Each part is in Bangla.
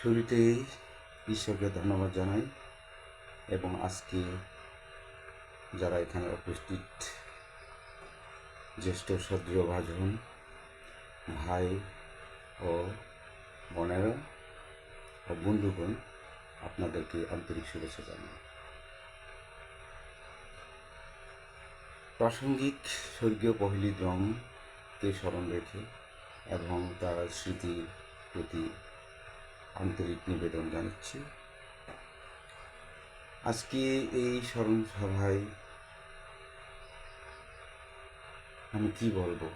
শুরুতেই ঈশ্বরকে ধন্যবাদ জানাই এবং আজকে যারা এখানে উপস্থিত জ্যেষ্ঠ সদৃয় ভাজন ভাই ও বোনেরা ও বন্ধুগণ, আপনাদেরকে আন্তরিক শুভেচ্ছা জানাই। প্রাসঙ্গিক স্বর্গীয় পহিলি দ্রংকে স্মরণ রেখে এবং তার স্মৃতির প্রতি আন্তরিক নিবেদন জানাচ্ছি। আজকে এই স্মরণ সভায় আমি কি বলবো,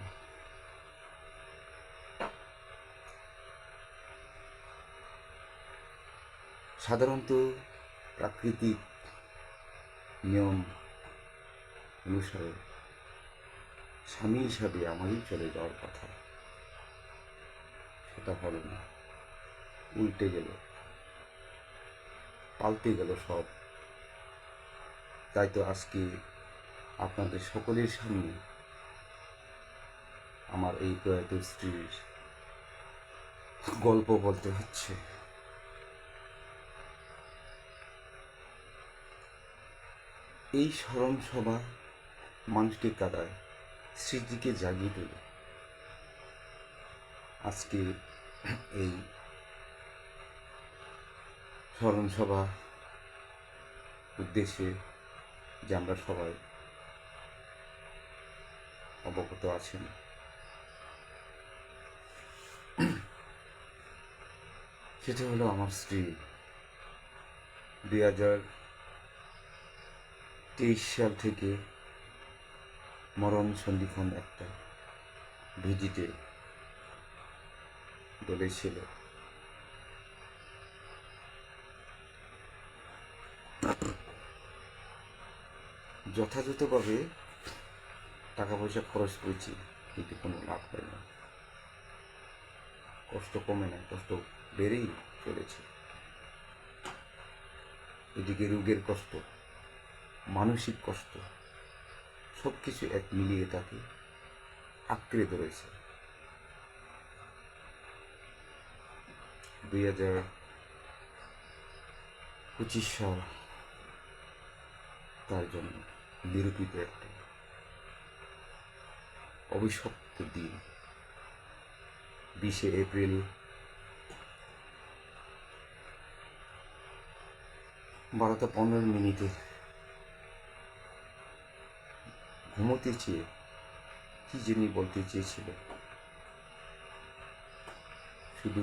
সাধারণত প্রাকৃতিক নিয়ম অনুসারে স্বামী হিসাবে আমারই চলে যাওয়ার কথা, সেটা হলো না, উল্টে গেল, পাল্টে গেল সব। তাই তো আজকে আপনাদের সকলের সামনে আমার এই প্রয়াত স্ত্রীর গল্প বলতে হচ্ছে। এই স্মরণ সভা মানুষকে কাঁদায়, স্মৃতিকে জাগিয়ে তোলে। আজকে এই স্মরণ সভা উদ্দেশ্যে যে আমরা সবাই অবগত আছেন, সেটা হলো আমার স্ত্রী 2023 সাল থেকে মরণ সন্ধিক্ষণ একটা ভিজিটে বলেছিল। যথাযথভাবে টাকা পয়সা খরচ করেছি, কিন্তু কোনো লাভ হয় না, কষ্ট কমে না, কষ্ট বেড়েই চলেছে। এদিকে রোগের কষ্ট, মানসিক কষ্ট, সব কিছু এক মিলিয়ে তাকে আঁকড়ে ধরেছে। 2025 সাল তার জন্য নিরূপিত একটা অভিশপ্ত দিন। 20 এপ্রিল 12:15 ঘুমোতে চেয়ে কি যিনি বলতে চেয়েছিল, শুধু